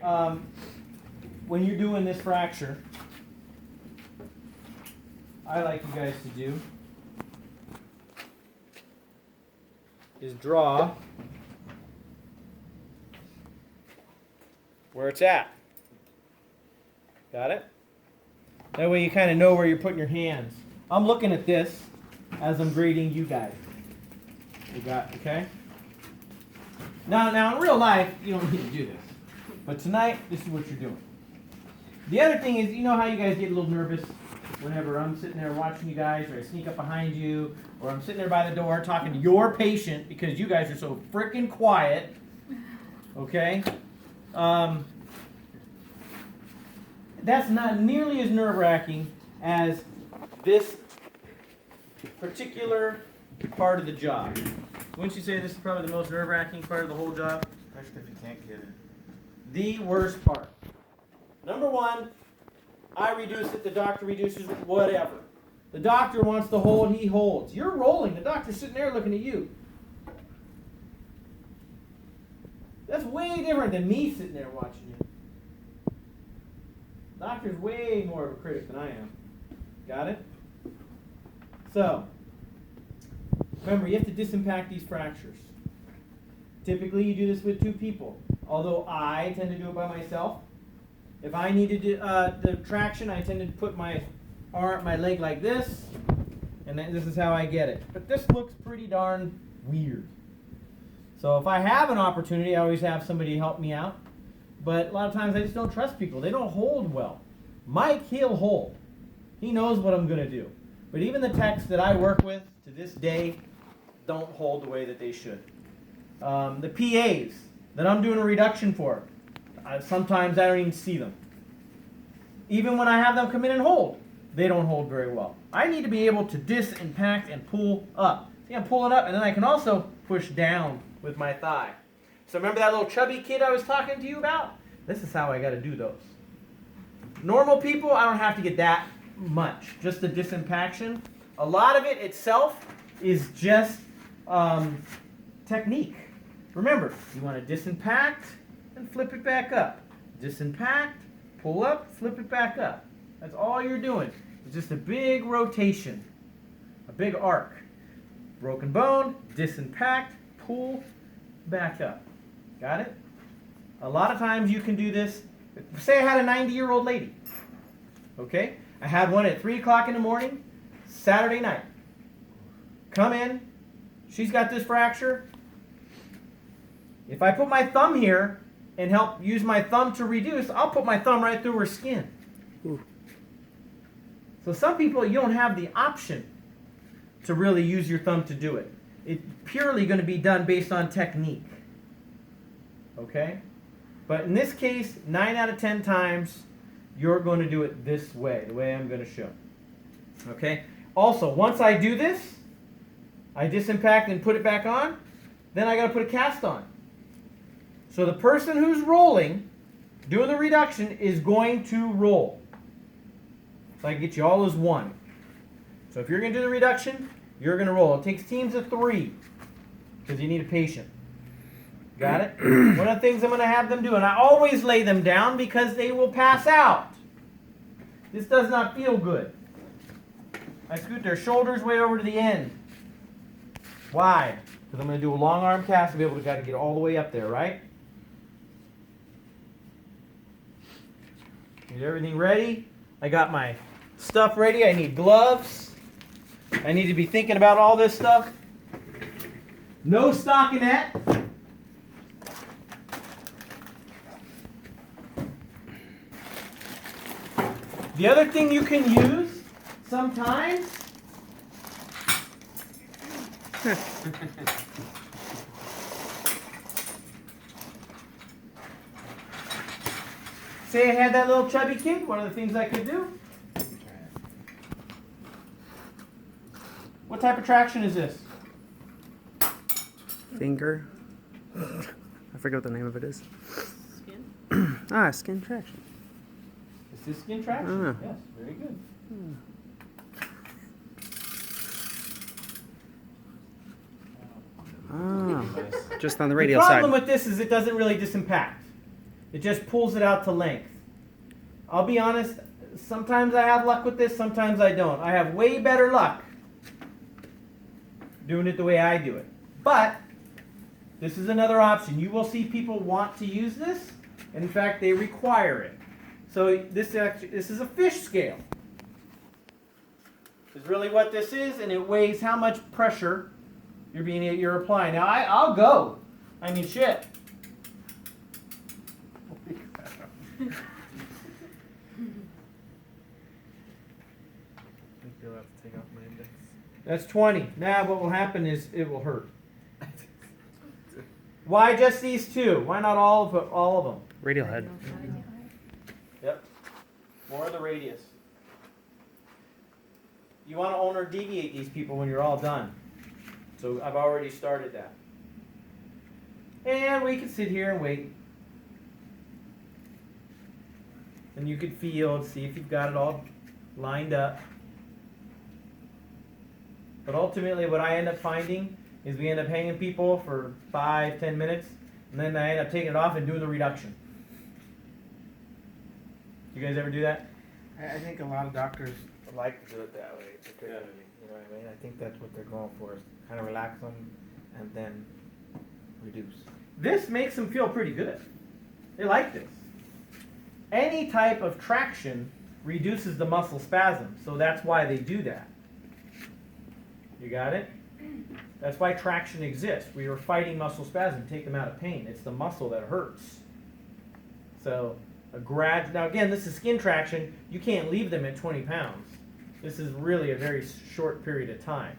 when you're doing this fracture, I like you guys to do is draw where it's at. Got it? That way you kind of know where you're putting your hands. I'm looking at this as I'm grading you guys. You got, okay? Now in real life, you don't need to do this. But tonight, this is what you're doing. The other thing is, you know how you guys get a little nervous whenever I'm sitting there watching you guys, or I sneak up behind you, or I'm sitting there by the door talking to your patient because you guys are so freaking quiet. Okay? That's not nearly as nerve-wracking as this particular part of the job. Wouldn't you say this is probably the most nerve-wracking part of the whole job? Especially if you can't get it. The worst part. Number one, I reduce it, the doctor reduces it, whatever. The doctor wants to hold, he holds. You're rolling, the doctor's sitting there looking at you. That's way different than me sitting there watching you. Doctor's way more of a critic than I am. Got it? So, remember, you have to disimpact these fractures. Typically, you do this with two people, although I tend to do it by myself. If I need to do the traction, I tend to put my leg like this, and then this is how I get it. But this looks pretty darn weird. So if I have an opportunity, I always have somebody help me out. But a lot of times I just don't trust people. They don't hold well. Mike, he'll hold. He knows what I'm going to do. But even the techs that I work with to this day don't hold the way that they should. The PAs that I'm doing a reduction for, sometimes I don't even see them. Even when I have them come in and hold, they don't hold very well. I need to be able to disimpact and pull up. See, I'm pulling up, and then I can also push down with my thigh. So remember that little chubby kid I was talking to you about? This is how I got to do those. Normal people, I don't have to get that much. Just the disimpaction. A lot of it itself is just technique. Remember, you want to disimpact and flip it back up. Disimpact, pull up, flip it back up. That's all you're doing. It's just a big rotation, a big arc. Broken bone, disimpact, pull, back up. Got it? A lot of times you can do this. Say I had a 90-year-old lady. Okay? I had one at 3 o'clock in the morning, Saturday night. Come in. She's got this fracture. If I put my thumb here and help use my thumb to reduce, I'll put my thumb right through her skin. Ooh. So some people, you don't have the option to really use your thumb to do it. It's purely going to be done based on technique. Okay? But in this case, 9 out of 10 times, you're going to do it this way, the way I'm going to show. Okay? Also, once I do this, I disimpact and put it back on, then I got to put a cast on. So the person who's rolling, doing the reduction, is going to roll. So I can get you all as one. So if you're going to do the reduction, you're going to roll. It takes teams of 3 because you need a patient. Got it? One of the things I'm going to have them do, and I always lay them down because they will pass out. This does not feel good. I scoot their shoulders way over to the end. Why? Because I'm going to do a long arm cast to be able to get all the way up there, right? Get everything ready. I got my stuff ready. I need gloves. I need to be thinking about all this stuff. No stockinette. The other thing you can use sometimes say I had that little chubby kid, one of the things I could do. What type of traction is this? Finger. I forget what the name of it is. Skin? Skin traction. Is this skin traction? Yes, very good. Just on the radial the side. problem with this is it doesn't really disimpact. It just pulls it out to length. I'll be honest, sometimes I have luck with this, sometimes I don't. I have way better luck doing it the way I do it. But this is another option. You will see people want to use this. In fact, they require it. So this is a fish scale. Is really what this is, and it weighs how much pressure you're applying. Now I'll go. I mean, shit. I think you'll have to take off my index. That's 20. Now what will happen is it will hurt. Why just these two? Why not all of them? Radial head. Yep. More of the radius. You want to owner deviate these people when you're all done. So I've already started that. And we can sit here and wait. And you can feel, see if you've got it all lined up. But ultimately what I end up finding is we end up hanging people for 5-10 minutes, and then I end up taking it off and doing the reduction. You guys ever do that? I think a lot of doctors like to do it that way, particularly. You know what I mean? I think that's what they're going for, is kind of relax them and then reduce. This makes them feel pretty good. They like this. Any type of traction reduces the muscle spasm, so that's why they do that. You got it? That's why traction exists. We are fighting muscle spasm, take them out of pain. It's the muscle that hurts. So now again, this is skin traction. You can't leave them at 20 pounds. This is really a very short period of time.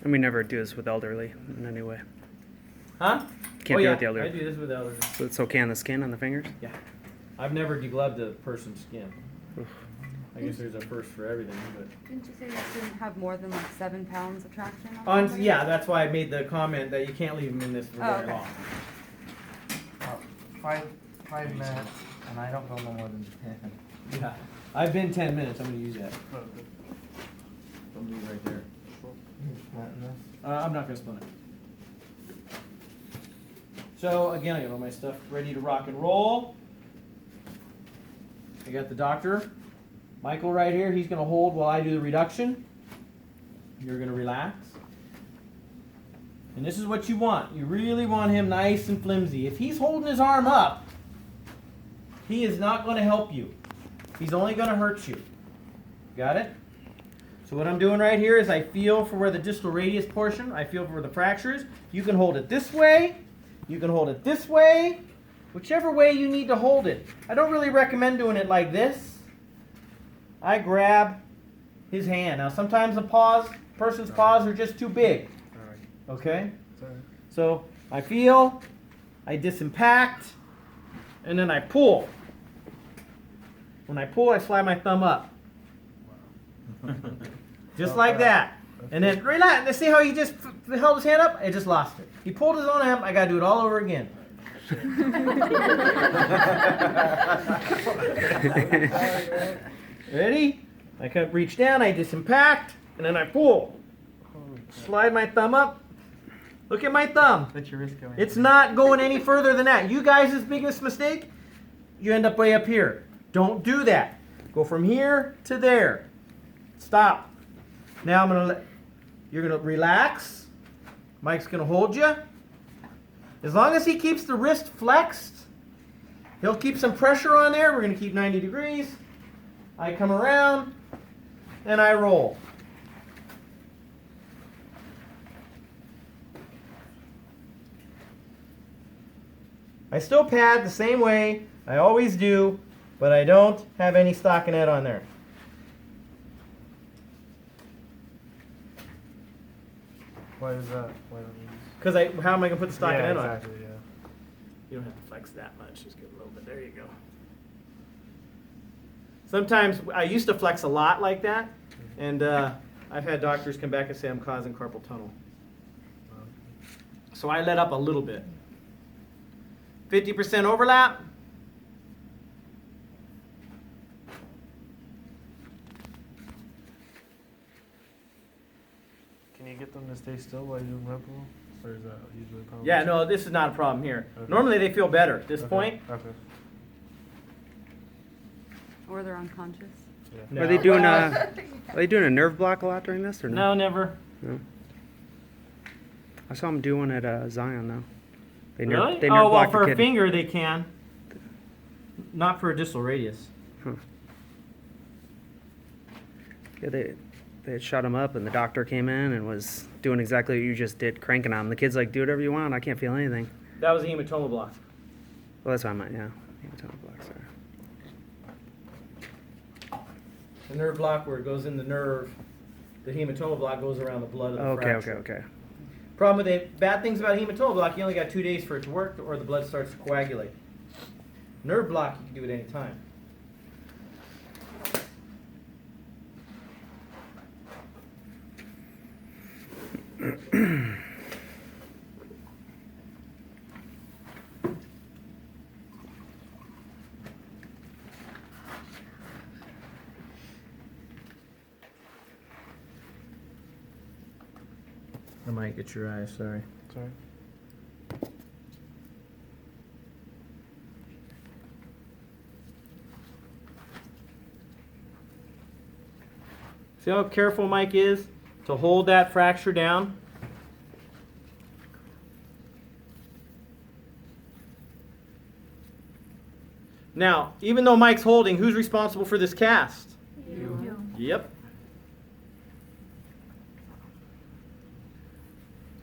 And we never do this with elderly in any way. Huh? Can't do it with the I elderly. do this with elderly. So it's okay on the skin, on the fingers? Yeah. I've never degloved a person's skin. I guess there's a first for everything, but Didn't you say you shouldn't have more than like 7 pounds of traction on somebody? yeah, that's why I made the comment that you can't leave them in this for very okay. long. 5 minutes, and I don't go no more than 10. Yeah, I've been 10 minutes. I'm going to use that. Don't leave right there. I'm not going to split it. So again, I got all my stuff ready to rock and roll. I got the doctor, Michael, right here. He's going to hold while I do the reduction. You're going to relax. And this is what you want. You really want him nice and flimsy. If he's holding his arm up, he is not going to help you. He's only going to hurt you. Got it? So what I'm doing right here is I feel for where the distal radius portion, I feel for where the fracture is. You can hold it this way. You can hold it this way. Whichever way you need to hold it. I don't really recommend doing it like this. I grab his hand. Now sometimes the person's paws are just too big. Okay? So I feel, I disimpact, and then I pull. When I pull, I slide my thumb up. Just like that. And then relax. And see how he just held his hand up? I just lost it. He pulled his own hand. I got to do it all over again. Ready? I can reach down, I disimpact, and then I pull. Slide my thumb up. Look at my thumb. Let your wrist go in. It's not going any further than that. You guys' biggest mistake, you end up way up here. Don't do that. Go from here to there. Stop. Now you're gonna relax. Mike's gonna hold you. As long as he keeps the wrist flexed, he'll keep some pressure on there. We're gonna keep 90 degrees. I come around and I roll. I still pad the same way I always do, but I don't have any stockinette on there. Why is that? Why don't you Because how am I going to put the stockinette on? exactly, yeah. You don't have to flex that much. Just get a little bit. There you go. Sometimes I used to flex a lot like that, and I've had doctors come back and say I'm causing carpal tunnel. So I let up a little bit. 50% overlap. Can you get them to stay still while you're doing red bull? Or is that usually a problem? Yeah, no, this is not a problem here. Okay. Normally they feel better at this Okay, point. Okay. Or they're unconscious. Yeah. No. Are they doing a nerve block a lot during this or No, no? never. No. I saw them do one at Zion though. They Really? they Oh, well, blocked for the a kid. finger they can. Not for a distal radius. Yeah, they had shut him up, and the doctor came in and was doing exactly what you just did, cranking on him. The kid's like, "Do whatever you want. I can't feel anything." That was a hematoma block. Well, that's what I meant. Yeah, hematoma block. Sorry. The nerve block where it goes in the nerve. The hematoma block goes around the blood of the Okay, fracture. okay. Problem with it, bad things about hematoma block, you only got 2 days for it to work or the blood starts to coagulate. Nerve block, you can do it any time. I might get your eyes, sorry. Sorry. See how careful Mike is to hold that fracture down? Now, even though Mike's holding, who's responsible for this cast? You. Yep.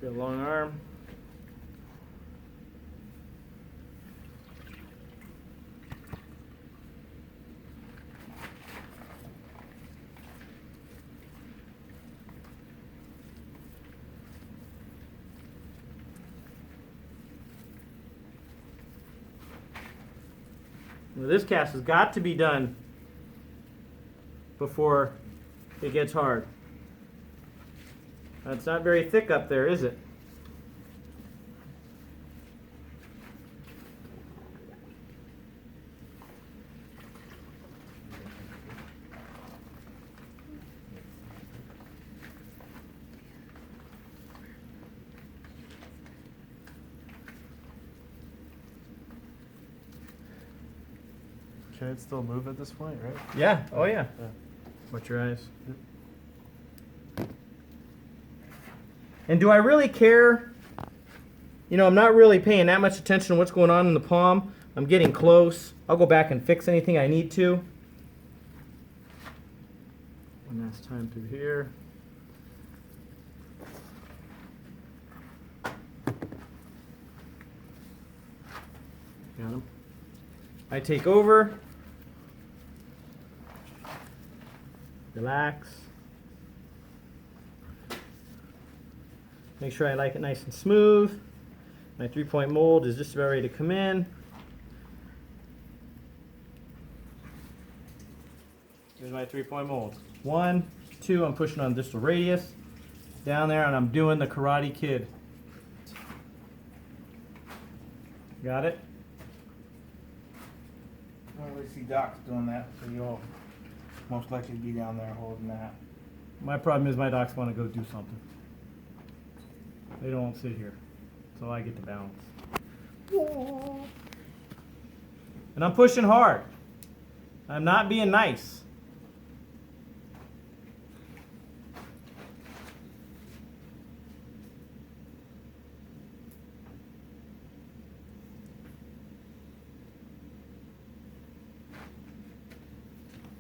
Got a long arm. Now this cast has got to be done before it gets hard. It's not very thick up there, is it? Can it still move at this point, right? Yeah. Oh yeah. Yeah. Watch your eyes. And do I really care? You know, I'm not really paying that much attention to what's going on in the palm. I'm getting close. I'll go back and fix anything I need to. One last time through here. Got him. I take over. Relax. Make sure I like it nice and smooth. My 3-point mold is just about ready to come in. Here's my 3-point mold. 1, 2, I'm pushing on distal radius. Down there, and I'm doing the Karate Kid. Got it? I don't really see docs doing that, so you'll most likely be down there holding that. My problem is my docs want to go do something. They don't want to sit here. So I get the balance. And I'm pushing hard. I'm not being nice.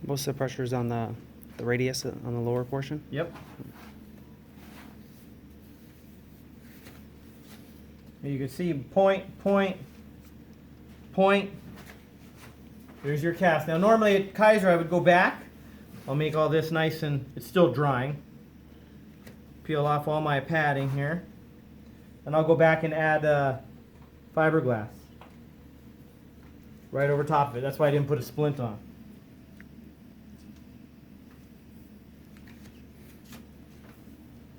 Most of the pressure is on the radius on the lower portion. Yep. And you can see point, point, point. There's your cast. Now normally at Kaiser I would go back. I'll make all this nice and it's still drying. Peel off all my padding here. And I'll go back and add fiberglass. Right over top of it. That's why I didn't put a splint on.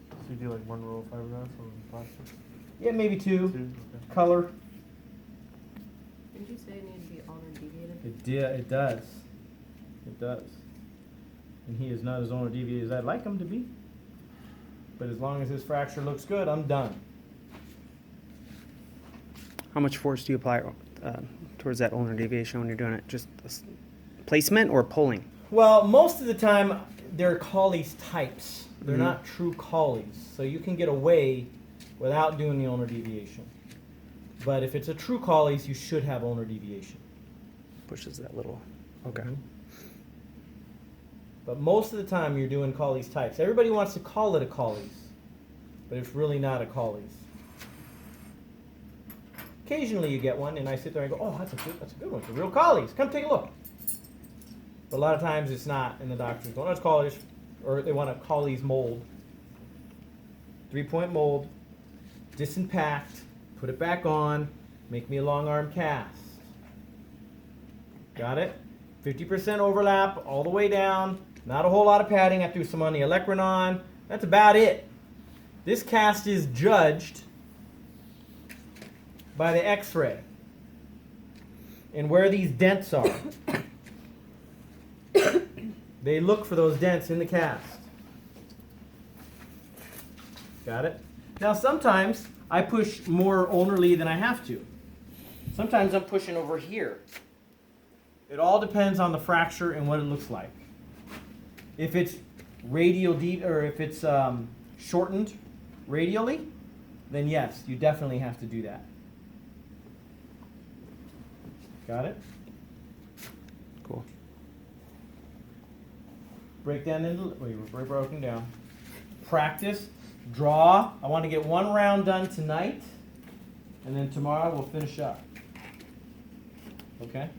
So you do like one roll of fiberglass on plastic? Yeah, maybe 2. Two? Okay. Color. Didn't you say it needed to be altered deviated? It does. It does. And he is not as owner deviated as I'd like him to be. But as long as his fracture looks good, I'm done. How much force do you apply towards that ulnar deviation when you're doing it? Just placement or pulling? Well, most of the time, they're Colles types. They're Mhm. not true Colles. So you can get away without doing the ulnar deviation. But if it's a true Colles, you should have ulnar deviation. Pushes that little. Okay. Mhm. But most of the time, you're doing Colles types. Everybody wants to call it a Colles, but it's really not a Colles. Occasionally, you get one, and I sit there and go, "Oh, that's a good one. It's a real Colles. Come take a look." But a lot of times, it's not, and the doctor's going, "Oh, it's Colles," or they want a Colles mold. 3-point mold, disimpact, put it back on, make me a long arm cast. Got it? 50% overlap all the way down. Not a whole lot of padding. I threw some on the Electronon. That's about it. This cast is judged by the X-ray and where these dents are. They look for those dents in the cast. Got it? Now sometimes I push more ulnarly than I have to. Sometimes I'm pushing over here. It all depends on the fracture and what it looks like. If it's radial or if it's shortened radially, then yes, you definitely have to do that. Got it? Cool. Break down into, we're broken down. Practice, draw. I want to get one round done tonight, and then tomorrow we'll finish up. Okay?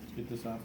Let's get this off.